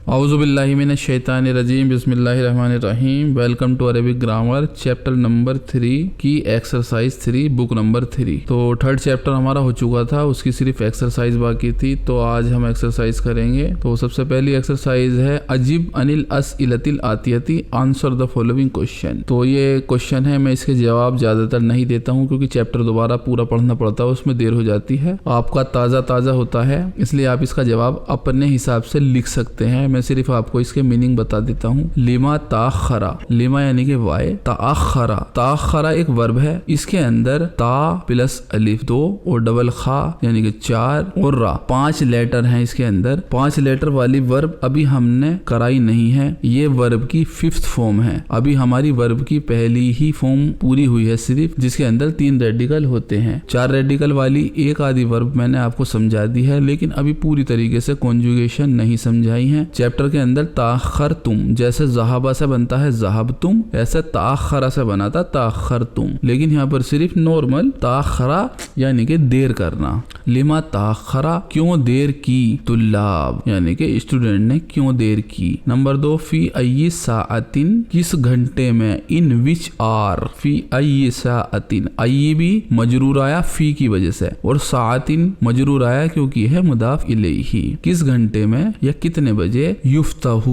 औज़ुबिल्लाहि मिनश शैतानिर रजीम बिस्मिल्लाहिर्रहमानिर रहीम। Welcome to Arabic grammar chapter number 3 की एक्सरसाइज 3 बुक नंबर 3। तो थर्ड चैप्टर हमारा हो चुका था, उसकी सिर्फ एक्सरसाइज बाकी थी, तो आज हम एक्सरसाइज करेंगे। तो सबसे पहली एक्सरसाइज है अजीब अनिल अस्इलतिल आतियती, आंसर द फॉलोइंग क्वेश्चन। तो ये क्वेश्चन है, मैं इसके जवाब ज्यादातर नहीं देता हूँ क्योंकि चैप्टर दोबारा पूरा पढ़ना पड़ता है, उसमें देर हो जाती है, आपका ताज़ा होता है, इसलिए आप इसका जवाब अपने हिसाब से लिख सकते हैं। मैं सिर्फ आपको इसके मीनिंग बता देता हूँ। लिमा ताखरा, लिमा यानी कि वाय, ताखरा, ताखरा एक वर्ब है, इसके अंदर ता प्लस अलिफ 2 और डबल खा यानी कि 4 और रा 5 लेटर हैं इसके अंदर। 5 लेटर वाली वर्ब अभी हमने कराई नहीं है, ये वर्ब की 5th फॉर्म है। अभी हमारी वर्ब की पहली ही फॉर्म पूरी हुई है सिर्फ, जिसके अंदर 3 रेडिकल होते हैं। 4 रेडिकल वाली एक आधी वर्ब मैंने आपको समझा दी है, लेकिन अभी पूरी तरीके से कॉन्जुगेशन नहीं समझाई है। चैप्टर के अंदर ताखर तुम, जैसे जहाबा से बनता है जहाब तुम, ऐसे ताखरा से बना था ताखर तुम, लेकिन यहाँ पर सिर्फ नॉर्मल ताखरा यानी कि देर करना। लिमा ताखरा, क्यों देर की, तुल्लाब यानी कि स्टूडेंट ने क्यों देर की। नंबर 2 फी अय्यि साअतिन, किस घंटे में, इन विच आर, फी अय्यि साअतिन, अय्यि भी मजरूर आया फी की वजह से, और साअतिन मजरूर आया क्योंकि है मुदाफ इलैही। किस घंटे में या कितने बजे। युफ्ताहू,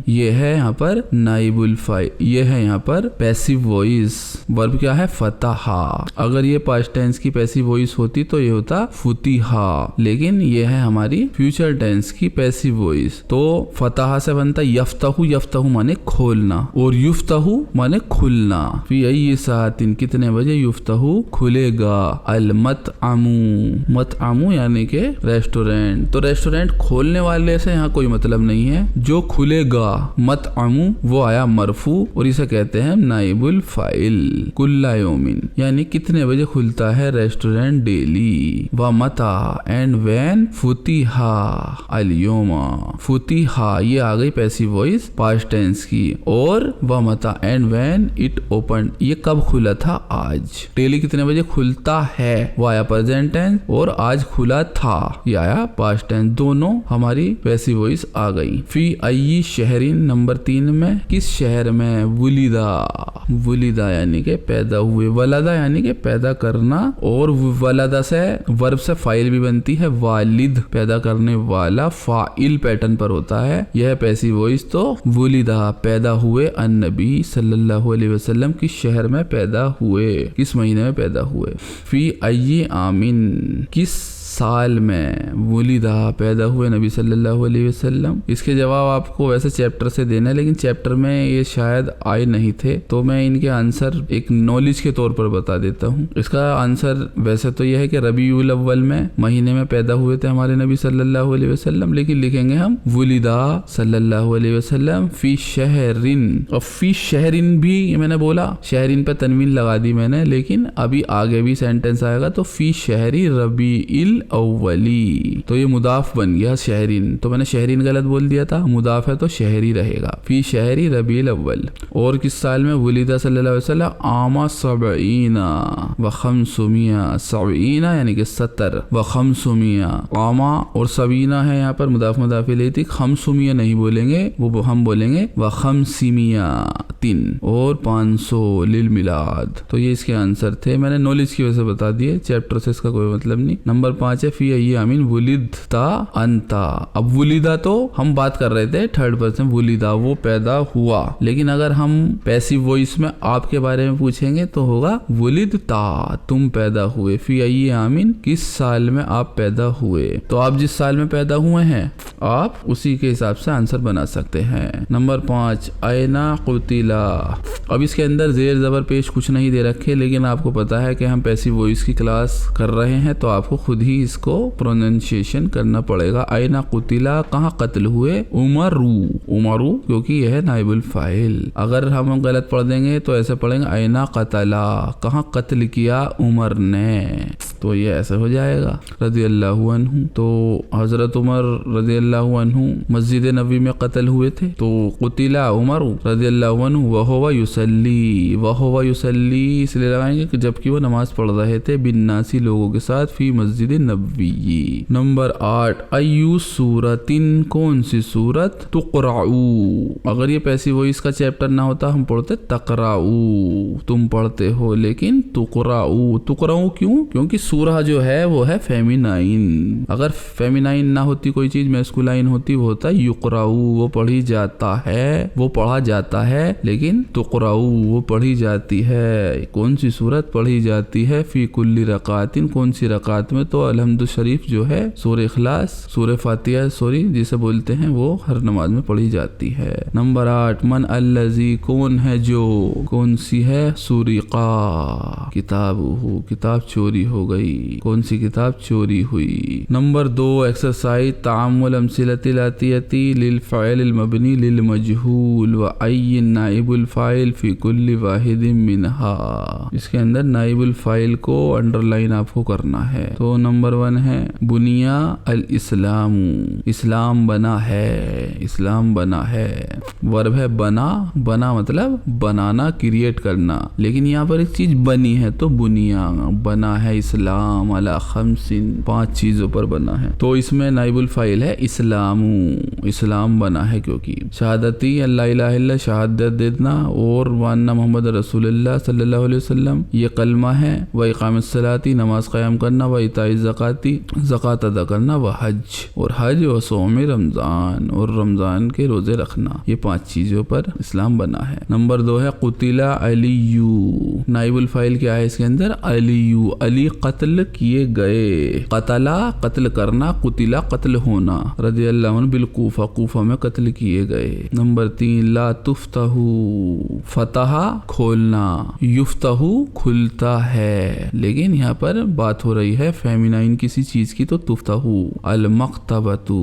ये है यहाँ पर नाइबुल फाइल, ये है यहाँ पर पैसिव वॉइस। वर्ब क्या है, फतहा। अगर ये पास्ट टेंस की पैसिव वॉइस होती तो ये होता फुतिहा, लेकिन ये है हमारी फ्यूचर टेंस की पैसिव वॉइस। तो फतहा से बनता यफ्ताहू, यफ्ताहू माने खोलना, और युफ्ताहू माने खुलना। फी अय्यि साअतिन, कितने बजे, युफ्ताहू खुलेगा। अल मतअमू, मतअमू यानी कि रेस्टोरेंट। तो रेस्टोरेंट खोलने वाले से यहाँ कोई मतलब नहीं है, जो खुलेगा मतअमू वो आया मरफू, और इसे कहते हैं नाइबुल फाइल। कुल्ला यौमिन यानी कितने बजे खुलता है रेस्टोरेंट डेली। व मता एंड व्हेन फुतिहा अल यौमा, फुतिहा ये आ गई पैसिव वॉइस पास्ट टेंस की, और व मता एंड व्हेन इट ओपन, ये कब खुला था, आज। डेली कितने बजे खुलता है वो आया प्रेजेंट टेंस, और आज खुला था ये आया पास्ट टेंस, दोनों हमारी पैसिव वॉइस आ गई। फी अय्यि शहरिन, नंबर 3 में, किस शहर में। वुलिदा, वुलिदा यानी कि पैदा हुए, वलदा यानी कि पैदा करना, और वलदा से वर्ब से फाइल भी बनती है, वालिद पैदा करने वाला, फाइल पैटर्न पर होता है, यह पैसिव वॉइस। तो वुलिदा पैदा हुए, अन्नबी सल्लल्लाहु अलैहि वसल्लम किस शहर में पैदा हुए, किस महीने में पैदा हुए। फी अय्यि आमिन, किस साल में वुलिदा पैदा हुए नबी सल्लल्लाहु अलैहि वसल्लम। इसके जवाब आपको वैसे चैप्टर से देना है, लेकिन चैप्टर में ये शायद आए नहीं थे, तो मैं इनके आंसर एक नॉलेज के तौर पर बता देता हूँ। इसका आंसर वैसे तो यह है कि रबीउल अव्वल में महीने में पैदा हुए थे हमारे नबी सल्लल्लाहु अलैहि वसल्लम, लेकिन लिखेंगे हम वुलिदा सल्लल्लाहु अलैहि वसल्लम फी शहरिन। और फी शहरिन भी मैंने बोला, शहरिन पे तनवीन लगा दी मैंने, लेकिन अभी आगे भी सेंटेंस आएगा तो फी शहरी रबीउल अव्वली, तो ये मुदाफ बन गया शहरीन, तो मैंने शहरीन गलत बोल दिया था, मुदाफ है तो शहरी रहेगा। फी शहरी रबीउल अव्वल। और किस साल में वुलिदा सल्लल्लाहु अलैहि वसल्लम, आमा सबईना व खमसुमिया, सबईना यानी कि 70 व खमसुमिया, आमा और सबीना है यहाँ पर मुदाफ मुदाफ इलैही, खमसुमिया नहीं बोलेंगे, वो हम बोलेंगे व खमसिमिया 3 और 500 लिल मिलाद। तो ये इसके आंसर थे, मैंने नॉलेज की वजह से बता दिए, चैप्टर से इसका कोई मतलब नहीं। नंबर 5 फी अय्यि आमिन वुलिदता अंता। अब वुलिदा तो हम बात कर रहे थे थर्ड पर्सन, वुलिदा वो पैदा हुआ, लेकिन अगर हम पैसिव वॉइस में आपके बारे में पूछेंगे तो होगा वुलिदता, तुम पैदा हुए। फी अय्यि आमिन, किस साल में आप पैदा हुए। तो आप जिस साल में पैदा हुए हैं आप उसी के हिसाब से आंसर बना सकते हैं। नंबर 5 ऐना कुतिला। अब इसके अंदर जेर जबर पेश कुछ नहीं दे रखे, लेकिन आपको पता है कि हम पैसिव वॉइस की क्लास कर रहे हैं, तो आपको खुद ही इसको प्रोनाउंसिएशन करना पड़ेगा। ऐना कुतिला, कहाँ कत्ल हुए। उमरू, उमरू क्योंकि यह है नाइबुल फाइल। अगर हम गलत पढ़ देंगे तो ऐसे पढ़ेंगे ऐना कतला, कहाँ कत्ल किया उमर ने, तो ये ऐसे हो जाएगा। रज़ियल्लाहु अन्हु, तो हजरत उमर रज़ियल्लाहु अन्हु मस्जिद नबी में कत्ल हुए थे, तो कुतिला उमर रज़ियल्लाहु अन्हु वहुवा युसल्ली, वहुवा युसल्ली इसलिए लगाएंगे कि जबकि वो नमाज पढ़ रहे थे बिन्नासी लोगों के साथ फी मस्जिद नबवी। नंबर 8 अय्यु सूरतिन कौन सी सूरत तुक़राऊ, अगर ये पैसिव वॉइस का चैप्टर ना होता हम पढ़ते तक़राऊ, तुम पढ़ते हो, लेकिन तुक़राऊ, तुक़राऊ क्यों? क्योंकि सूरह जो है वो है फेमिनाइन, अगर फेमिनाइन ना होती कोई चीज मैस्कुलाइन होती वो होता युक़राऊ, वो पढ़ी जाता है, वो पढ़ा जाता है, लेकिन तुक़राऊ वो पढ़ी जाती है। कौन सी सूरत पढ़ी जाती है? फी कुल्ली रकातिन, कौन सी रकात में? तो अलहम्द शरीफ जो है सूरह इखलास, सूरह फातिहा सॉरी जिसे बोलते हैं, वो हर नमाज में पढ़ी जाती है। नंबर 8 मन अल्लज़ी, कौन है जो, कौन सी है? सुरिक़ा किताबुहु, किताब चोरी हो गई, कौन सी किताब चोरी हुई। नंबर 2 एक्सरसाइज तामुल अमसिलतिल आतियती लिल फ़ाइल मबनी लिल मजहूल व अय्यिन नाइबुल फ़ाइल फी कुल्ली वाहिदिन मिनहा, इसके अंदर नाइबुल फ़ाइल को अंडरलाइन आपको करना है। तो नंबर 1 है बुनिया अल इस्लामु, इस्लाम बना है, इस्लाम बना है, वर्ब है बना, बना मतलब बनाना, क्रिएट करना, लेकिन यहाँ पर एक चीज बनी है तो बुनिया, बना है इस्लाम अला खमसिन, 5 चीजों पर बना है, तो इसमें नाइबुल फ़ाइल है इस्लामु, इस्लाम बना है, क्योंकि शहादती अल्ला इलाहा इल्लल्लाह शहादत देना और वान्ना मोहम्मद रसूलुल्लाह सल्लल्लाहु अलैहि वसल्लम ये कलमा है, व इकामत सलाती नमाज क़याम करना, व इताई ज़काती ज़कात अदा करना, व हज और हज व सौम रमज़ान और रमज़ान के रोज़े रखना, ये 5 चीज़ों पर इस्लाम बना है। नंबर 2 है कुतिला अलीयू, नाइबुल फ़ाइल क्या है इसके अंदर? अलीयू, अली कत्ल किए गए, कतला कत्ल करना, कुतिला कत्ल होना, रज़ियल्लाहु अन्हु बिल कूफा, कूफा में कत्ल किए गए। नंबर 3 ला तुफ्तहू, फतहा खोलना, युफ्तहू खुलता है, लेकिन यहाँ पर बात हो रही है फेमिनाइन किसी चीज की, तो तुफ्तहू। अल मक्तबतु,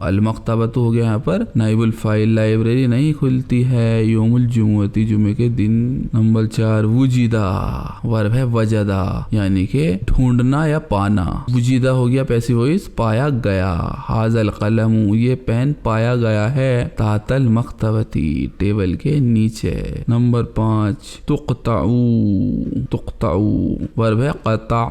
अल मक्तबतु हो गया यहाँ पर नाइबुल फ़ाइल, लाइब्रेरी नहीं खुलती है यौमुल जुमुअती, जुमे के दिन। नंबर 4 वुजिदा, वर्ब है वजदा यानी कि ढूंढना या पाना, वुजिदा हो गया पैसिव वॉइस, पाया गया। हाज़ल कलमु, ये पेन पाया गया है, तातल मक्तबती, टेबल के नीचे। नंबर 5 तुक़ताऊ, तुक़ताऊ वर्ब है क़ता,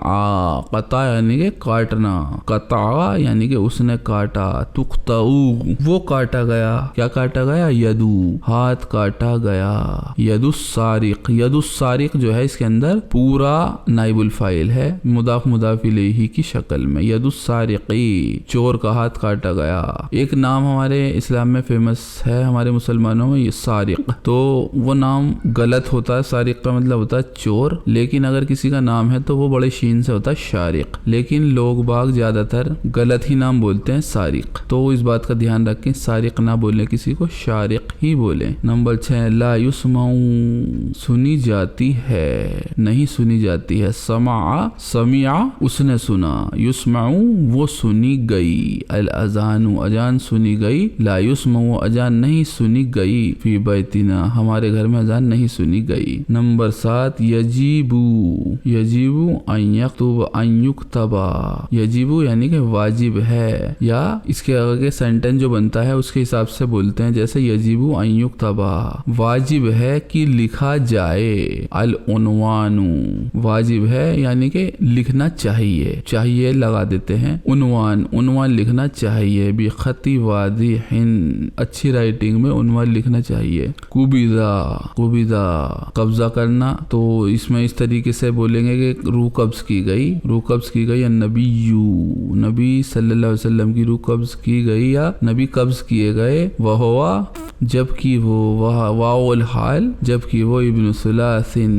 क़ता यानी कि काटना, क़ता यानी कि उसने काटा, तुक़ताऊ वो काटा गया, क्या काटा गया? यदू, हाथ काटा गया। यदुस सारिक, यदुस सारिक जो है इसके अंदर पूरा नाइबुल फ़ाइल है, मुदाफ मुदाफ इलैहि की शक्ल में, यदुस सारिक़ी चोर का हाथ काटा गया। एक नाम हमारे इस्लाम में फेमस है, हमारे मुसलमानों में, ये सारिक, तो वो नाम गलत होता है, सारिक का मतलब होता है चोर, लेकिन अगर किसी का नाम है तो वो बड़े शीन से होता है शारिक, लेकिन लोग बाग ज्यादातर गलत ही नाम बोलते हैं सारिक, तो इस बात का ध्यान रखें, सारिक ना बोले किसी को, शारिक ही बोले। नंबर 6 ला युस्माऊ, सुनी जाती है, नहीं सुनी जाती है। समा, समिया उसने सुना, युस्माऊ वो सुनी गई। अल अजानु, अजान सुनी गई। ला युस्माऊ अजान नहीं सुनी गई। फी बैतिना, हमारे घर में अजान नहीं सुनी गई। नंबर 7 यजीबू, यजीबू अन यक्तुब अन युक्तबा, यजीबू यानी कि वाजिब है, या इसके आगे सेंटेंस जो बनता है उसके हिसाब से बोलते हैं, जैसे यजीबू अन युक्तबा, वाजिब है कि लिखा जाए। अल उनवानु, वाजिब है यानी कि लिखना चाहिए, चाहिए लगा देते हैं। उनवान, उनवान लिखना चाहिए। बिखती वादिहिन, अच्छी राइटिंग में उनवान लिखना चाहिए। कुबिदा, कुबिदा कब्जा करना, तो इसमें इस तरीके से बोलेंगे कि रूह कब्ज की गई, रूह कब्ज की गई। नबीयू, नबी सल्लल्लाहु अलैहि वसल्लम की रूह कब्ज की गई या नबी कब्ज किए गए। वहुवा, जबकि वो, वाउल हाल, जबकि वो इब्न सुलासिन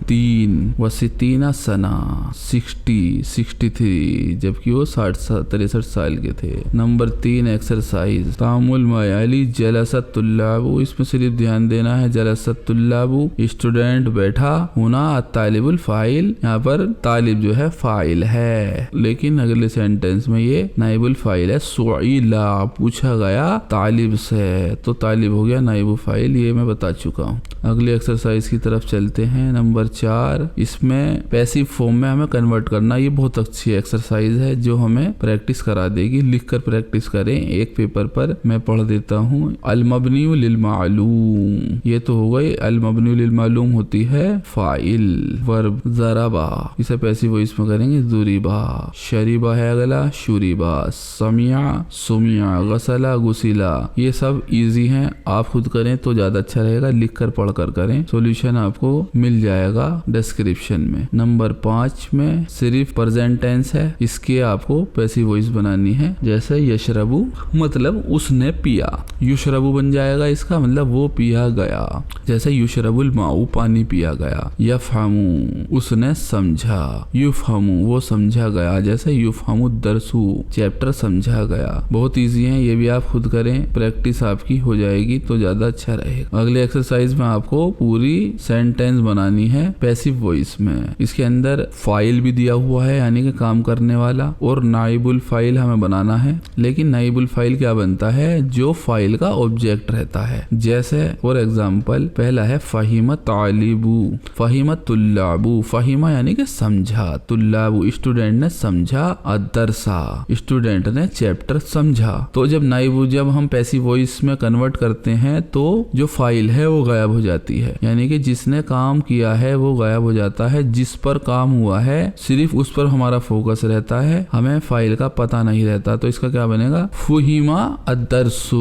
3 व सित्तीना सना 63, जबकि वो 63 साल के थे। नंबर 3 एक्सरसाइज तामुल मायाली जलसत तुल्लाबू, इसमें सिर्फ ध्यान देना है, जलसत तुल्लाबू स्टूडेंट बैठा, होना तालिबुल फाइल, यहाँ पर तालिब जो है फाइल है, लेकिन अगले सेंटेंस में ये नाइबुल फाइल है। सुईला, पूछा गया तालिब से, तो तालिब तालिब हो गया नाइबु फाइल, ये मैं बता चुका हूँ। अगले एक्सरसाइज की तरफ चलते हैं। नंबर 4, इसमें पैसिव फॉर्म में हमें कन्वर्ट करना। ये बहुत अच्छी एक्सरसाइज है जो हमें प्रैक्टिस करा देगी। लिखकर प्रैक्टिस करें एक पेपर पर। मैं पढ़ देता हूँ। अल मबनियु लिल मालूम, ये तो हो गई। अल मबनियु लिल मालूम होती है फाइल, वर्ब ज़रबा, इसे पैसिव वॉइस में करेंगे ज़ुरिबा। शरीबा है अगला, शुरिबा। समिया सुमिया, गसला गुसिला। ये सब इजी हैं, आप खुद करें तो ज्यादा अच्छा रहेगा। लिख कर पढ़ कर करें। सॉल्यूशन आपको मिल जाएगा डिस्क्रिप्शन में। नंबर 5 में सिर्फ प्रेजेंट टेंस है, इसके आपको पैसिव वॉइस बनानी है। जैसे यशरबू मतलब उसने पिया, युशरबू बन जाएगा इसका मतलब वो पिया गया। जैसे युशरबुल माऊ पानी पिया गया। यफहमू उसने समझा, युफहमू वो समझा गया। जैसे युफहमु दरसू चैप्टर समझा गया। बहुत इजी है, ये भी आप खुद करें, प्रैक्टिस आपकी हो जाएगी तो ज्यादा अच्छा रहेगा। अगले एक्सरसाइज में आपको पूरी सेंटेंस बनानी है पैसिव वॉइस में। इसके अंदर फाइल भी दिया हुआ है यानी कि काम करने वाला, और नाइबुल फाइल हमें बनाना है। लेकिन नाइबुल फाइल क्या बनता है, जो फाइल का ऑब्जेक्ट रहता है। जैसे फॉर एग्जाम्पल पहला है फहीमत तालिबू, फहीमत तुल्लाबू। फहीमा यानी कि समझा, तुल्लाबू स्टूडेंट ने समझा, अदरसा स्टूडेंट ने चैप्टर समझा। तो जब नाइबू जब हम पैसिव वॉइस में कन्वर्ट करते हैं तो जो फाइल है वो गायब हो जाती है, यानी कि जिसने काम किया है वो गायब हो जाता है। जिस पर काम हुआ है सिर्फ उस पर हमारा फोकस रहता है, हमें फाइल का पता नहीं रहता। तो इसका क्या बनेगा, फुहिमा अदरसु,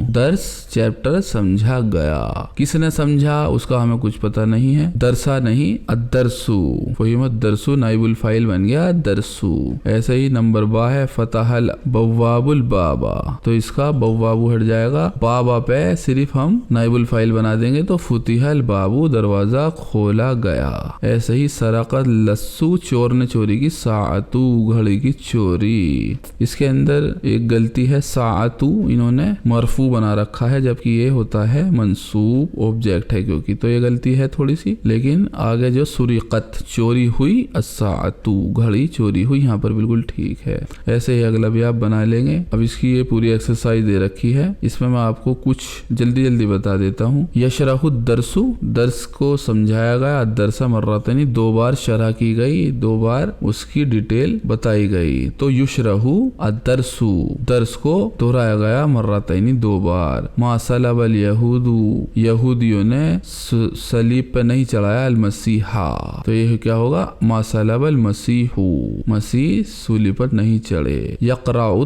दर्स चैप्टर समझा गया। किसने समझा उसका हमें कुछ पता नहीं है, दरसा नहीं अदरसु। फुहिमा दरसु नाइबुल फाइल बन गया दरसु। ऐसे ही नंबर 12 है फतहल बव्वाबुल बाबा, तो इसका बव्वाबू हट जाएगा। बाबा पे सिर्फ हम नाइबुल फाइल बना देंगे तो फुतिहल बाबू दरवाजा खोला गया। ऐसे ही सरकत लस्सू चोर ने चोरी की, साअतू घड़ी की चोरी। इसके अंदर एक गलती है, साअतू इन्होंने मरफू बना रखा है जबकि ये होता है मंसूब ऑब्जेक्ट है क्योंकि, तो ये गलती है थोड़ी सी। लेकिन आगे जो सुरिकत चोरी हुई, अस्साअतू घड़ी चोरी हुई, यहाँ पर बिल्कुल ठीक है। ऐसे ही अगला भी आप बना लेंगे। अब इसकी ये पूरी एक्सरसाइज दे रखी है, इसमें मैं आपको कुछ जल्दी बता देता हूँ। यशरहु दरसु, दर्स को समझाया गया। दरसा मर्रतनी 2 बार शरह की गई, 2 बार उसकी डिटेल बताई गई। तो युशरहु अदरसु, दर्स को दोहराया गया मर्रतनी 2 बार। मासलबल यहूदू, यहूदियों ने सलीब पे नहीं चढ़ाया अल मसीहा, तो ये क्या होगा, मासलबल मसीहू, मसीह सूली पर नहीं चढ़े। यक़राउ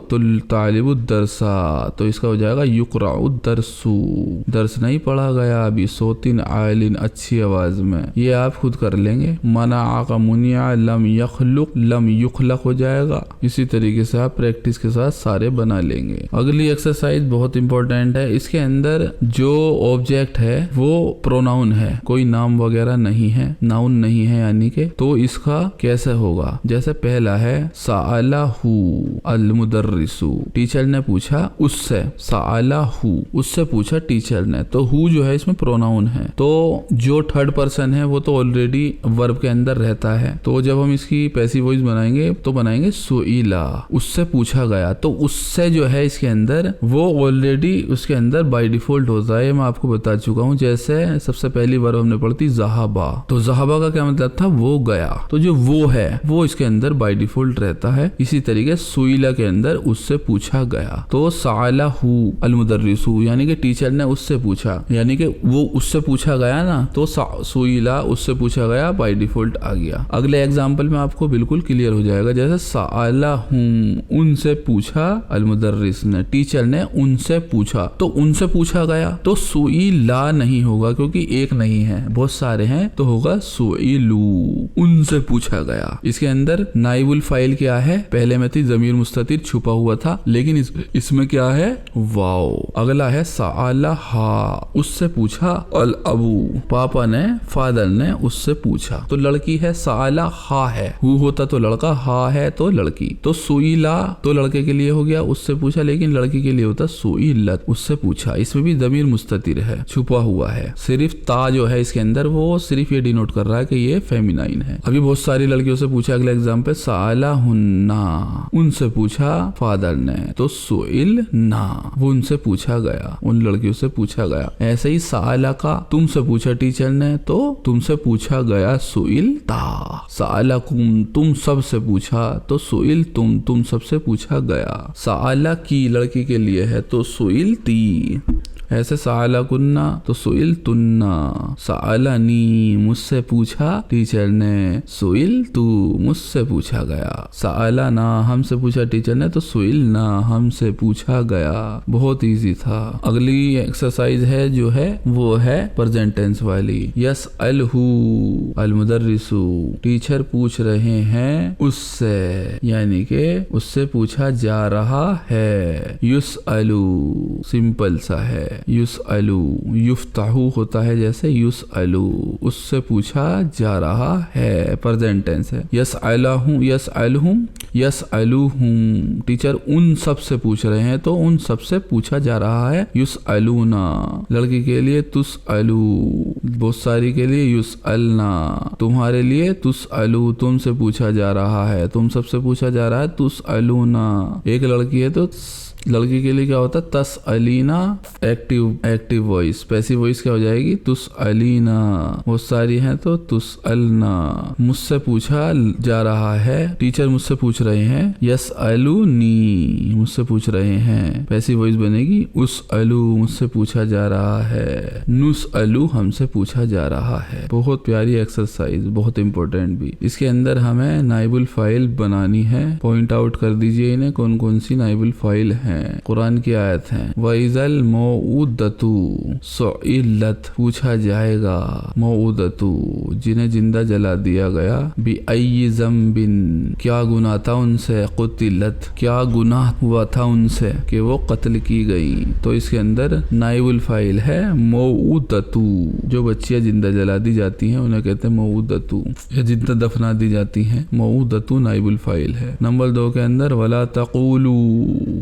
तालिबु दरसा, तो इसका हो जाएगा युक़राउ दरसू, दर्स नहीं पढ़ा गया अभी। सोतिन आयलिन अच्छी आवाज में, ये आप खुद कर लेंगे। मना आका मुनिया लम यखलुक, लम युखलक हो जाएगा। इसी तरीके से आप प्रैक्टिस के साथ सारे बना लेंगे। अगली एक्सरसाइज बहुत इंपॉर्टेंट है, इसके अंदर जो ऑब्जेक्ट है वो प्रोनाउन है, कोई नाम वगैरह नहीं है, नाउन नहीं है यानी कि। तो इसका कैसे होगा, जैसे पहला है साअलहू अल मुदर्रिसु, टीचर ने पूछा उससे, साअलहू उससे पूछा टीचर ने, तो हु जो है इसमें प्रोनाउन है। तो जो थर्ड पर्सन है वो तो ऑलरेडी वर्ब के अंदर रहता है, तो जब हम इसकी पैसिव वॉइस बनाएंगे तो बनाएंगे सुइला, उससे पूछा गया। तो उससे जो है इसके अंदर वो ऑलरेडी उसके अंदर बाय डिफॉल्ट होता है, मैं आपको बता चुका हूँ। जैसे सबसे पहली वर्ब हमने पढ़ती ज़हाबा, तो ज़हाबा का क्या मतलब था, वो गया। तो जो वो है वो इसके अंदर बाय डिफॉल्ट रहता है। इसी तरीके सुइला के अंदर उससे पूछा गया, तो साअलहू अल मुदर्रिसु यानी कि टीचर ने उससे पूछा, यानी कि वो उससे पूछा गया ना, तो सुइला उससे पूछा गया बाय डिफॉल्ट आ गया। अगले एग्जांपल में आपको बिल्कुल क्लियर हो जाएगा। जैसे साअलहुम उनसे पूछा, अल मुदर्रिस ने टीचर ने उनसे पूछा, तो उनसे पूछा गया। तो सुइला नहीं होगा क्योंकि एक नहीं है, बहुत सारे हैं, तो होगा सुइलू, उनसे पूछा गया। इसके अंदर नाइबुल फाइल क्या है, पहले में थी जमीर मुस्ततिर छुपा हुआ था, लेकिन इसमें क्या है, वाओ। अगला है साअलहा, उससे पूछा, अल अबू पापा ने, फादर ने उससे पूछा। तो लड़की है, साअलहा है, हु होता तो लड़का, हा है तो लड़की। तो सुइला तो लड़के के लिए हो गया, उससे पूछा, लेकिन लड़की के लिए होता सुइलत, उससे पूछा। इसमें भी जमीर मुस्ततिर है, छुपा हुआ है। सिर्फ ता जो है इसके अंदर वो सिर्फ ये डिनोट कर रहा है कि ये फेमिनाइन है। अभी बहुत सारी लड़कियों से पूछा। अगला एग्जाम्पल साअलहुन्ना, उनसे पूछा फादर ने, तो सुइल ना, वो उनसे पूछा गया। उन लड़कियों से पूछा गया। ऐसे ही साला का तुमसे पूछा टीचर ने तो तुमसे पूछा गया सुइल ता। साला कुम तुम सबसे पूछा तो सुइल तुम सबसे पूछा गया। साला की लड़की के लिए है तो सुइल ती। ऐसे साला कुन्ना तो सुइल तुन्ना। सालानी मुझसे पूछा टीचर ने, सुइल तू मुझसे पूछा गया। साला ना हमसे पूछा टीचर ने तो सुइल ना हमसे पूछा गया। बहुत इजी था। अगली एक्सरसाइज है जो है वो है प्रेजेंट टेंस वाली। यस अलहू अल मुदर्रिसु टीचर पूछ रहे हैं उससे, यानी के उससे पूछा जा रहा है। युस अलू सिंपल सा है। युस अलू युफ्ताहू होता है जैसे युस अलू, उससे पूछा जा रहा है, प्रेजेंट टेंस है। यस अलहू यस अलहुम यस अलूहुम टीचर उन सब से पूछ रहे हैं तो उन सब से पूछा जा रहा है। युस अलूना लड़की के लिए तुस अलू, बहुत सारी के लिए युस अलना, तुम्हारे लिए तुस अलू तुमसे पूछा जा रहा है, तुम सबसे पूछा जा रहा है तुस अलूना। एक लड़की है तो लड़की के लिए क्या होता है तस Alina active voice. Passive voice क्या हो जाएगी तुस अलीना। बहुत सारी हैं तो तुस अलना। मुझसे पूछा जा रहा है टीचर मुझसे पूछ रहे हैं। यस अलू नी मुझसे पूछ रहे हैं, पैसिव वॉइस बनेगी उस अलू मुझसे पूछा जा रहा है। नुस अलू हमसे पूछा जा रहा है। बहुत प्यारी एक्सरसाइज, बहुत इंपॉर्टेंट भी। इसके अंदर हमें नाइबुल फाइल बनानी है। पॉइंट आउट कर दीजिए इन्हें कौन कौन सी नाइबुल फाइल है। कुरान की आयत है वइज़ल मौऊदतु सुइलत पूछा जाएगा। मौऊदतु जिन्हें जिंदा जला दिया गया। बि अय्यि ज़म्बिन क्या गुनाह था उनसे। कुतिलत क्या गुनाह हुआ था उनसे कि वो कत्ल की गई। तो इसके अंदर नाइबुल फाइल है मौऊदतु। जो बच्चियां जिंदा जला दी जाती हैं उन्हें कहते हैं मौऊदतु, या जिंदा दफना दी जाती हैं। मौऊदतु नाइबुल फाइल है। नंबर 2 के अंदर वला तक़ूलू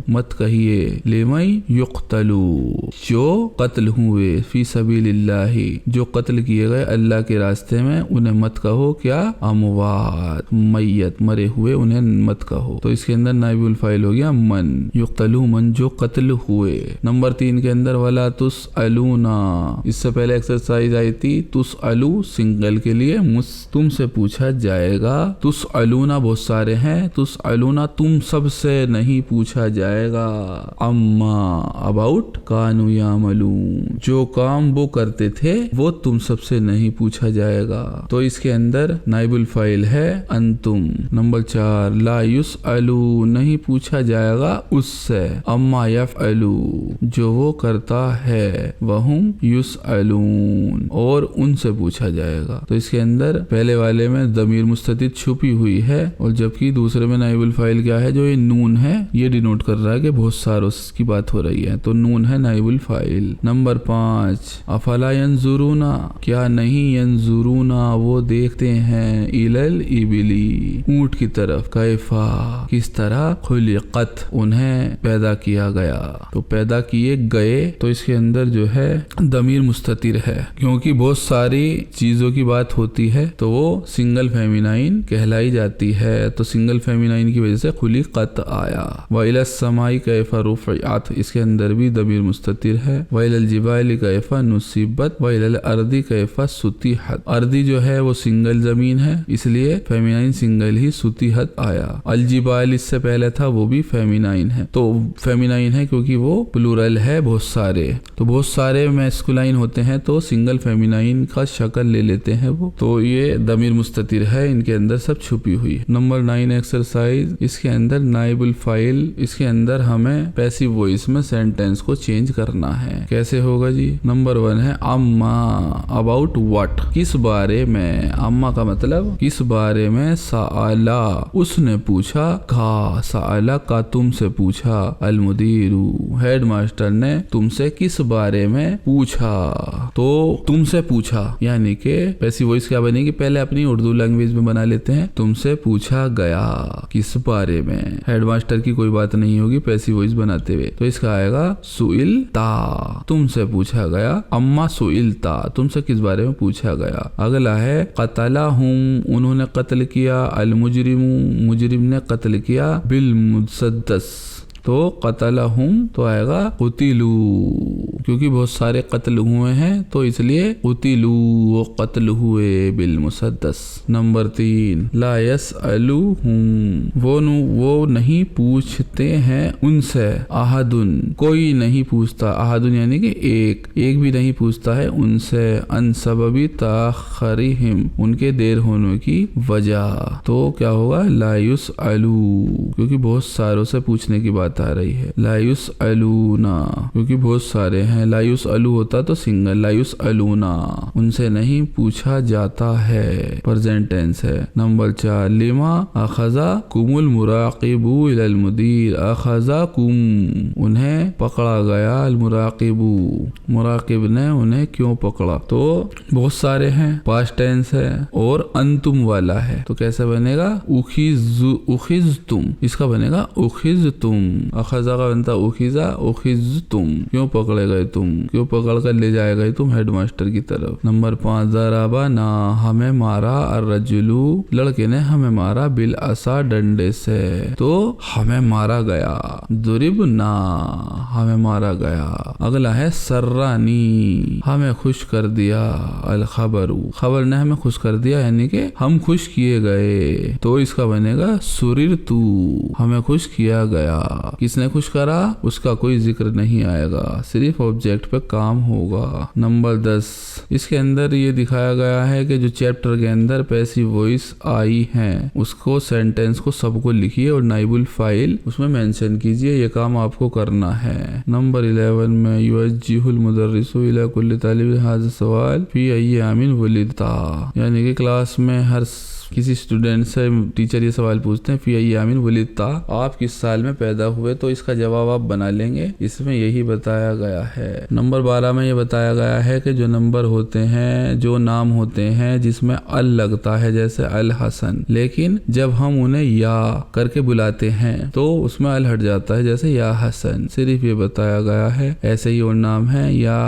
मत कहिए लिमन युक्तलू जो कत्ल हुए फी सबीलिल्लाहि जो कत्ल किए गए अल्लाह के रास्ते में, उन्हें मत कहो क्या अमवात मैयत मरे हुए उन्हें मत कहो। तो इसके अंदर नाइबुल फाइल हो गया मन। युक्तलू मन जो कत्ल हुए। नंबर 3 के अंदर वला तुस अलूना, इससे पहले एक्सरसाइज आई थी तुस अलू सिंगल के लिए तुमसे पूछा जाएगा। तुस अलूना बहुत सारे हैं, तुस अलूना तुम सबसे नहीं पूछा जाएगा। अम्मा अबाउट कानू यामलून जो काम वो करते थे वो तुम सबसे नहीं पूछा जाएगा। तो इसके अंदर नाइबुल फाइल है अंतुम। नंबर 4 ला युस अलू नहीं पूछा जाएगा उससे। अम्मा यफ़अलू जो वो करता है। वहुम युस अलून और उनसे पूछा जाएगा। तो इसके अंदर पहले वाले में ज़मीर मुस्ततिर छुपी हुई है, और जबकि दूसरे में नाइबुल फाइल क्या है जो ये नून है ये डिनोट कर रहा है कि बहुत सारों की बात हो रही है, तो नून है नाइबुल फाइल। नंबर 5 अफला यंजुरूना क्या नहीं यंजुरूना वो देखते हैं इलल इबिली ऊंट की तरफ। कैफा किस तरह खुलिकत उन्हें पैदा किया गया। तो पैदा किए गए तो इसके अंदर जो है दमीर मुस्ततिर है, क्योंकि बहुत सारी चीजों की बात होती है तो वो सिंगल फेमिनाइन कहलाई जाती है। तो सिंगल फेमिनाइन की वजह से खुलिकत आया। वइलस समाई कैफा रुफ़िअत इसके अंदर भी दमीर मुस्ततिर है। वइलल जिबाली कैफा नुसिबत वइलल अर्दी कैफा सुतिहत। अर्दी जो है वो सिंगल जमीन है इसलिए फेमिनाइन सिंगल ही सुतिहत आया। अल जिबाल इससे पहले था वो भी फेमिनाइन है, तो फेमिनाइन है क्योंकि वो प्लूरल है बहुत सारे। तो बहुत सारे मैस्कुलाइन होते हैं तो सिंगल फेमिनाइन का शक्ल ले लेते हैं वो। तो ये दमीर मुस्ततिर है, इनके अंदर सब छुपी हुई है। नंबर 9 एक्सरसाइज इसके अंदर नाइबुल फाइल। इसके अंदर हमें पैसिव वॉइस में सेंटेंस को चेंज करना है। कैसे होगा जी। नंबर 1 है अम्मा अबाउट व्हाट किस बारे में। अम्मा का मतलब किस बारे में। साला उसने पूछा। का साला का तुमसे पूछा। अल मुदीरू हेड मास्टर ने तुमसे किस बारे में पूछा। तो तुमसे पूछा यानी कि पैसिव वॉइस क्या बनेगी, पहले अपनी उर्दू लैंग्वेज में बना लेते हैं। तुमसे पूछा गया किस बारे में, हेडमास्टर की कोई बात नहीं होगी पैसिव वॉइस बनाते हुए। तो इसका आएगा सुइल ता तुमसे पूछा गया। अम्मा सुइल ता तुमसे किस बारे में पूछा गया। अगला है कतला हुम उन्होंने कत्ल किया। अल मुजरिमू मुजरिम ने कत्ल किया। बिल मुसद्दस तो कतलहुम तो आएगा कुतिलू, क्योंकि बहुत सारे कत्ल हुए हैं तो इसलिए कुतिलू, वो कत्ल हुए बिल मुसद्दस। नंबर 3 ला यसअलुहुम, वो नहीं पूछते हैं उनसे, अहदुन कोई नहीं पूछता, अहदुन यानी कि एक भी नहीं पूछता है उनसे, अन सबबी ताखरिहिम, उनके देर होने की वजह। तो क्या होगा ला युसअलू, क्योंकि बहुत सारों से पूछने की बात आ रही है, ला युसअलूना क्योंकि बहुत सारे हैं, ला युसअलू होता तो सिंगल, ला युसअलूना उनसे नहीं पूछा जाता है, प्रेजेंट टेंस है। नंबर 4 लिमा अखजा कुमुल मुराकिबू इलल मुदीर, अखजा कुम उन्हें पकड़ा गया, अल मुराकिबू मुराकिब ने उन्हें क्यों पकड़ा। तो बहुत सारे हैं, पास्ट टेंस है और अंतुम वाला है, तो कैसे बनेगा उखिज़तुम, इसका बनेगा उखिज़तुम, अखजा का बनता उखिज़ा, उखिज़तुम क्यों पकड़े गए तुम, क्यों पकड़ कर ले जाए गए तुम हेडमास्टर की तरफ। नंबर 5 ज़राबा ना हमें मारा, अर्रजुलू लड़के ने हमें मारा, बिल असा डंडे से, तो हमें मारा गया, दुरिब ना हमें मारा गया। अगला है सर्रानी, हमें खुश कर दिया, अल खबरू खबर ने हमें खुश कर दिया यानी कि हम खुश किए गए, तो इसका बनेगा सुरिरतू, हमें खुश किया गया। किसने खुश करा उसका कोई जिक्र नहीं आएगा, सिर्फ ऑब्जेक्ट पे काम होगा। नंबर 10 इसके अंदर ये दिखाया गया है कि जो चैप्टर के अंदर पैसिव वॉइस आई है उसको सेंटेंस को सबको लिखिए और नाइबुल फाइल उसमें मेंशन कीजिए, ये काम आपको करना है। नंबर 11 में युवज्जिहुल मुदर्रिसु इला कुल्ली तालिब हाज़ा सवाल फी अय्यामिन वुलिदता, यानी कि क्लास में हर किसी स्टूडेंट से टीचर ये सवाल पूछते हैं फी अय्यामिन वुलिदता, आप किस साल में पैदा हुए, तो इसका जवाब आप बना लेंगे, इसमें यही बताया गया है। नंबर 12 में ये बताया गया है कि जो नंबर होते हैं, जो नाम होते हैं जिसमें अल लगता है जैसे अल हसन, लेकिन जब हम उन्हें या करके बुलाते हैं तो उसमें अल हट जाता है जैसे या हसन, सिर्फ ये बताया गया है। ऐसे ही और नाम है, या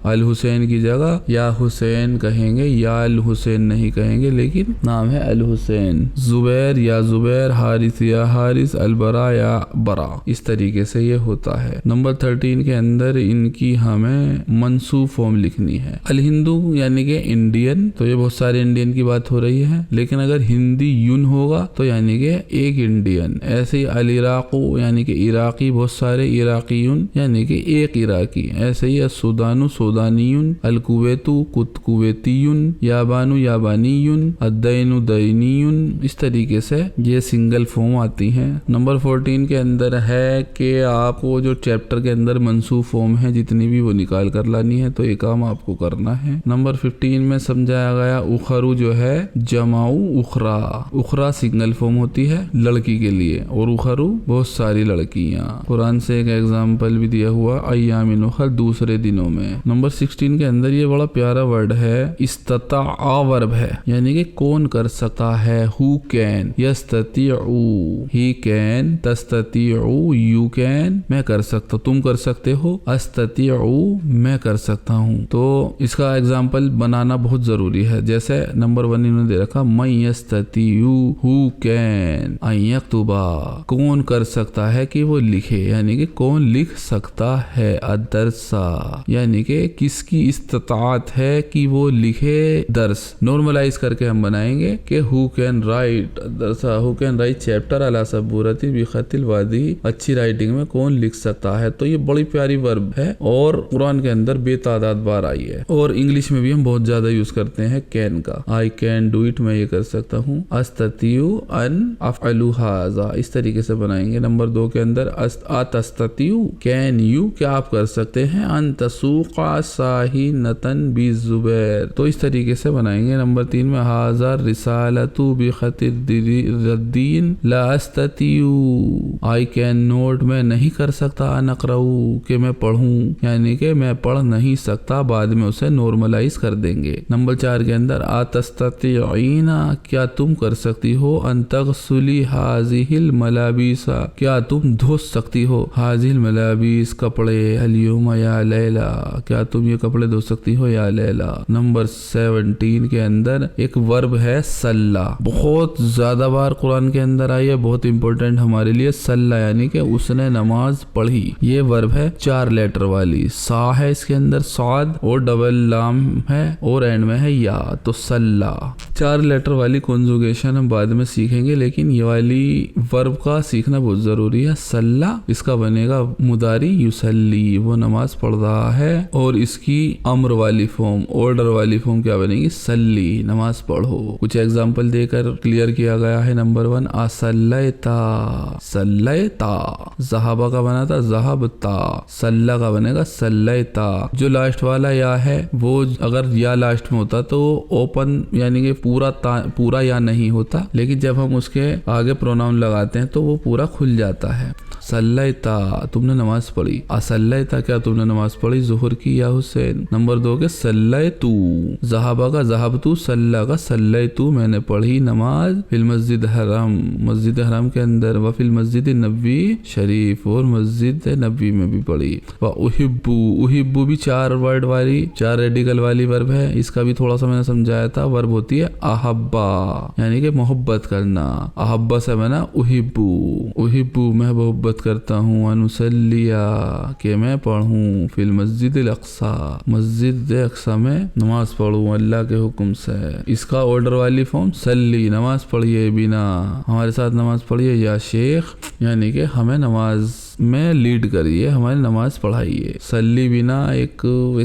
अल हुसैन की जगह या हुसैन कहेंगे, या अल हुसैन नहीं कहेंगे, लेकिन नाम है अल हुसैन। जुबैर या जुबैर, हारिस या हारिस, अलबरा या बरा, इस तरीके से ये होता है। नंबर 13 के अंदर इनकी हमें मंसूब फॉर्म लिखनी है। अल हिंदू यानी कि इंडियन, तो ये बहुत सारे इंडियन की बात हो रही है, लेकिन अगर हिंदी यून होगा तो यानी कि एक इंडियन। ऐसे ही अल इराकू यानी कि इराकी, बहुत सारे इराकीयुन यानी कि एक इराकी। ऐसे ही सुदानु सोदानीयुन, अल कुवैतु कुवैतीयुन, याबानु याबानीयुन, अद्दैनु दैनीयुन, इस तरीके से ये सिंगल फॉर्म आती हैं। नंबर 14 के अंदर है कि आपको जो चैप्टर के अंदर मंसूब फॉर्म है जितनी भी वो निकाल कर लानी है, तो ये काम आपको करना है। नंबर 15 में समझाया गया उखरू जो है जमाऊ उखरा, उखरा सिंगल फॉर्म होती है लड़की के लिए और उखरू बहुत सारी लड़कियां। कुरान से एक एग्जाम्पल भी दिया हुआ अय्यामिन उखर, दूसरे दिनों में। नंबर 16 के अंदर ये बड़ा प्यारा वर्ड है, इस्तता वर्ब है, यानी कि कौन कर सकता है, हु कैन, यस्ततिउ ही कैन, तस्ततिउ यू कैन, मैं कर सकता, तुम कर सकते हो, अस्ततिउ मैं कर सकता हूँ। तो इसका एग्जाम्पल बनाना बहुत जरूरी है। जैसे नंबर 1 इन्होंने दे रखा मैं यस्ततिउ हु कैन अन यक्तुबा, कौन कर सकता है कि वो लिखे, यानी कि कौन लिख सकता है, अदरसा यानी कि किसकी इस्तात है कि वो लिखे दर्स। नॉर्मलाइज करके हम बनाएंगे कि हु कैन राइट दरसा, हु कैन राइट चैप्टर अला सबूरती बिखतिल वादी, अच्छी राइटिंग में कौन लिख सकता है। तो ये बड़ी प्यारी वर्ब है और कुरान के अंदर बेतादाद बार आई है, और इंग्लिश में भी हम बहुत ज्यादा यूज करते हैं कैन का। आई कैन डू इट, मैं ये कर सकता हूँ, अस्ततियु अन अफअलु हाजा, इस तरीके से बनाएंगे। नंबर 2 के अंदर अतस्ततियु कैन यू, क्या आप कर सकते हैं, अन तसूका साहिनतन बिजुबैर, तो इस तरीके से बनाएंगे। नंबर 3 में हाजा रिसालतु बिखतिद्दीन ला अस्ततियु, आई कैन नोट, मैं नहीं कर सकता, अनकराऊ कि मैं पढ़ूं, यानी कि मैं पढ़ नहीं सकता, बाद में उसे नॉर्मलाइज कर देंगे। नंबर 4 के अंदर आतस्ततियीना, क्या तुम कर सकती हो, अंतगसुली हाजिहिल मलाबिसा, क्या तुम धो सकती हो, हाजिल मलाबिस कपड़े, अलियुमा या लैला, क्या तुम ये कपड़े धो सकती हो या लैला। नंबर 17 के अंदर एक वर्ब है सल्ला बहुत ज्यादा बार कुरान के अंदर आई है, बहुत इंपॉर्टेंट हमारे लिए। सल्ला यानी कि उसने नमाज पढ़ी। ये वर्ब है 4 लेटर वाली। सा है इसके अंदर, साद और डबल लाम है और एंड में है या, तो सल्ला। 4 लेटर वाली कॉन्जुगेशन हम बाद में सीखेंगे, लेकिन ये वाली वर्ब का सीखना बहुत जरूरी है। सल्ला इसका बनेगा मुदारी युसल्ली, वो नमाज पढ़ रहा है। और इसकी अम्र वाली फॉर्म, ऑर्डर वाली फॉर्म क्या बनेगी? सल्ली, नमाज पढ़ो। कुछ एग्जाम्पल देकर क्लियर किया गया है। नंबर 1 असल्लैता, सल्लैता। ज़हाबा का बना था ज़हाबता, सल्ला का बनेगा सल्लैता। जो लास्ट वाला या है वो अगर या लास्ट में होता तो ओपन यानी कि पूरा या नहीं होता, लेकिन जब हम उसके आगे प्रोनाउन लगाते हैं तो वो पूरा खुल जाता है। सल्लैता, तुमने नमाज पढ़ी। असल्लैता, क्या तुमने नमाज पढ़ी ज़ुहर की या हुसैन? नंबर 2 के सल्लैतू, ज़हाबा का ज़हाबतू, सल्ला का सल्लैतू, मैंने पढ़ी नमाज। फिल मस्जिद हराम, मस्जिद हराम के अंदर। व फिल मस्जिद नबी शरीफ, और मस्जिद नबी में भी पढ़ी। व उहिब्बू, उहिब्बू भी 4 वर्ड वाली, 4 रेडिकल वाली वर्ब है। इसका भी थोड़ा सा मैंने समझाया था। वर्ब होती है अहब्बा यानी कि मोहब्बत करना। अहब्बा से बना उहिब्बू, उहिब्बू मैं मोहब्बत करता हूँ। अनुसल्लिया के मैं पढ़ूं। फिल मस्जिद अक्सा, मस्जिद अक्सा में नमाज पढ़ूं अल्लाह के हुक्म से। इसका ऑर्डर वाली फॉर्म सल्ली, नमाज पढ़िए बिना, हमारे साथ नमाज पढ़िए या शेख, यानी कि हमें नमाज में लीड करिए, हमारी नमाज पढ़ाइए। सल्ली बिना एक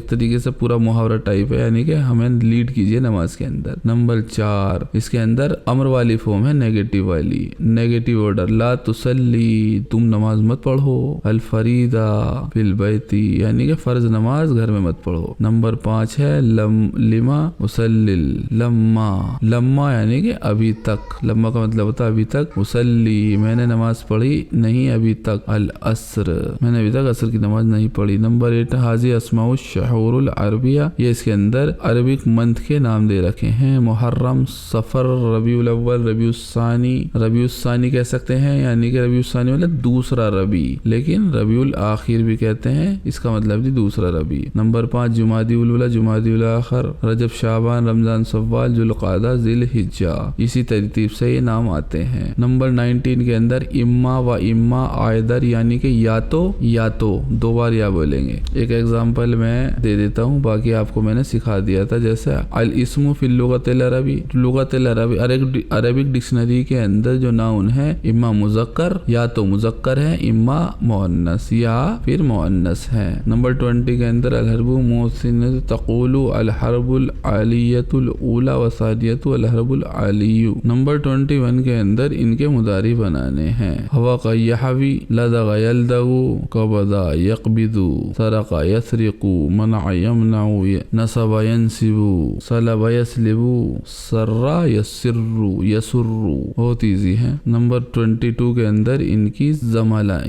तरीके से पूरा मुहावरा टाइप है, यानी कि हमें लीड कीजिए नमाज के अंदर। नंबर 4 इसके अंदर अमर वाली फॉर्म है नेगेटिव वाली, नेगेटिव ऑर्डर। ला तुसल्ली, तुम नमाज मत पढ़ो। अल फरीदा फिल बैती, यानी कि फर्ज नमाज घर में मत पढ़ो। नंबर 5 है लिमा उसल्लिल, लम्मा, लम्मा यानी कि अभी तक, लम्मा का मतलब होता है अभी तक। उसल्ली मैंने नमाज पढ़ी नहीं अभी तक। अल असर, मैंने अभी तक असर की नमाज नहीं पढ़ी। नंबर 8 हाजी अस्माउ शहूरुल अरबिया, ये इसके अंदर अरबिक मंथ के नाम दे रखे हैं। मुहर्रम, सफर, रबीउल अव्वल, रबीउस सानी, रबीउस सानी कह सकते हैं, यानी कि रबीउस सानी मतलब दूसरा रबी, लेकिन रबीउल आखिर भी कहते हैं, इसका मतलब भी दूसरा रबी। नंबर 5 जुमादिउल उला, जुमादिउल आखिर, रजब, शाबान, रमजान, सव्वाल, जुल्क़ादा, ज़िलहिज्जा, इसी तरतीब से ये नाम आते हैं। नंबर 19 के अंदर इम्मा व इम्मा आयदर, यानी कि या तो 2 बार या बोलेंगे। एक एग्जांपल मैं दे देता हूँ, बाकी आपको मैंने सिखा दिया था। जैसे अल इस्मु फिल लुगतिल अरबी, लुगतिल अरबी अरबिक डिक्शनरी के अंदर जो नाउन है इम्मा मुज़क्कर, या तो मुज़क्कर है, इम्मा मुअन्नस या फिर मुअन्नस है। नंबर 20 के अंदर अल हरबु मुहसिन तक़ूलु अल हरबुल आलियतुल ऊला व सानियतु अल हरबुल आलियु। नंबर 21 के अंदर इनके मुदारी बनाने हैं। हवा का यहवी, लदगा यलदगु, कबदा यक़बिदु, सरका यसरिकु, मना यमनउ, नसबा यनसिबु, सलबा यसलिबु, सर्रा यसिर्रु यसुर्रु, बहुत ईजी है। नंबर 22 के अंदर इनकी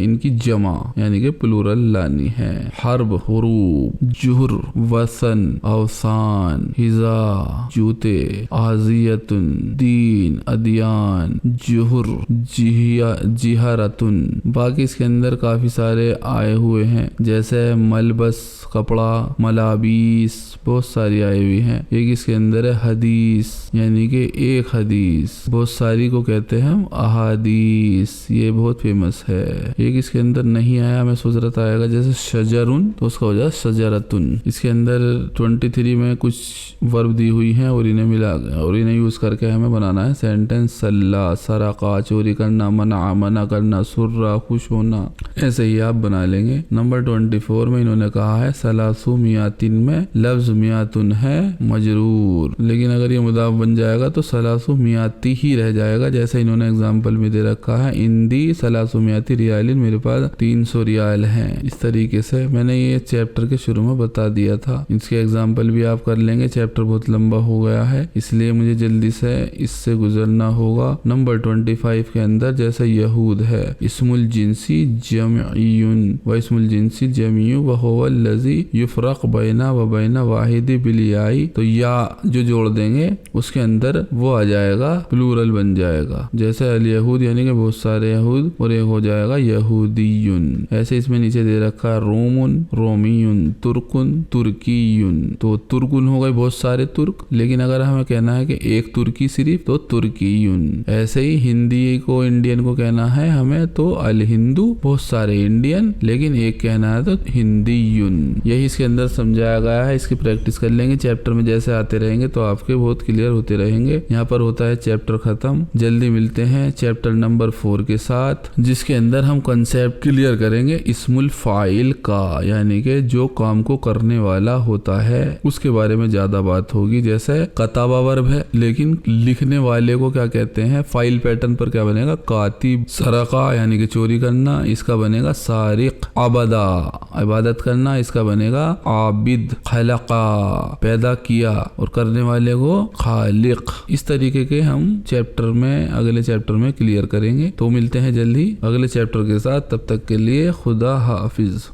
इनकी जमा यानी कि प्लूरल लानी है। हर्ब, हुरूब, जुहर, वसन, अवसान, हिजा, जूते, आजियतुन, दीन, अदियान, जुहर, जिहरतुन। बाकी इसके अंदर काफी सारे आए हुए हैं, जैसे मलबस कपड़ा, मलाबीस, बहुत सारी आई हुई हैं। एक इसके अंदर है हदीस, यानी कि एक हदीस, बहुत सारी को कहते हैं हम अहादीस, ये बहुत फेमस है। एक इसके अंदर नहीं आया, मैं सोच रहा था आएगा, जैसे शजरुन तो उसका हो जाए शजरतुन। इसके अंदर 23 में कुछ वर्ब दी हुई हैं और इन्हें मिला और इन्हें यूज करके हमें बनाना है सेंटेंस। सल्ला, सरका, चोरी करना, मना करना, सुर्रा, खुश होना, ऐसे ही आप बना लेंगे। नंबर 24 में इन्होंने कहा है सलासु मियातिन में लफ्ज मियातुन है मजरूर, लेकिन अगर ये मुदाफ बन जाएगा तो सलासु मियाती ही रह जाएगा, जैसे इन्होंने एग्जाम्पल में दे रखा है इंदी सलासु मियाती रियालिन, मेरे पास 300 रियाल हैं। इस तरीके से मैंने ये चैप्टर के शुरू में बता दिया था। इसके एग्जाम्पल भी आप कर लेंगे, चैप्टर बहुत लंबा हो गया है इसलिए मुझे जल्दी से इससे गुजरना होगा। नंबर 25 के अंदर जैसे यहूद है, इस्मुल जिंसी जमईयुन व इस्मुल जिंसी जमीयु व हुवल लजी युफरक बैना व बैना वाहिदी बिल याई। तो या जो जोड़ देंगे उसके अंदर वो आ जाएगा, प्लूरल बन जाएगा। जैसे अल यहूद यानी कि बहुत सारे यहूद, और एक हो जाएगा यहूदीयुन। ऐसे इसमें नीचे दे रखा है रोमुन रोमीयुन, तुर्कुन तुर्कीयुन। तो तुर्कुन हो गए बहुत सारे तुर्क, लेकिन अगर हमें कहना है कि एक तुर्की सिर्फ तो तुर्कीयुन। ऐसे ही हिंदी को इंडियन को कहना है हमें तो अल हिंदू, बहुत सारे इंडियन, लेकिन एक कहना है तो हिंदीयुन। यही इसके अंदर समझाया गया है। इसकी प्रैक्टिस कर लेंगे, चैप्टर में जैसे आते रहेंगे तो आपके बहुत क्लियर होते रहेंगे। यहाँ पर होता है चैप्टर खत्म। जल्दी मिलते हैं चैप्टर नंबर 4 के साथ, जिसके अंदर हम कंसेप्ट क्लियर करेंगे इस्मुल फाइल का, यानी कि जो काम को करने वाला होता है उसके बारे में ज्यादा बात होगी। जैसे कताबा वर्ब है, लेकिन लिखने वाले को क्या कहते हैं, फाइल पैटर्न पर क्या बनेगा, कातिब। सरका यानी कि चोरी करना, इसका बनेगा सारिक। अबदा इबादत करना, इसका बनेगा आबिद। खलका पैदा किया, और करने वाले को खालिक। इस तरीके के हम चैप्टर में, अगले चैप्टर में क्लियर करेंगे। तो मिलते हैं जल्दी अगले चैप्टर के साथ, तब तक के लिए खुदा हाफिज।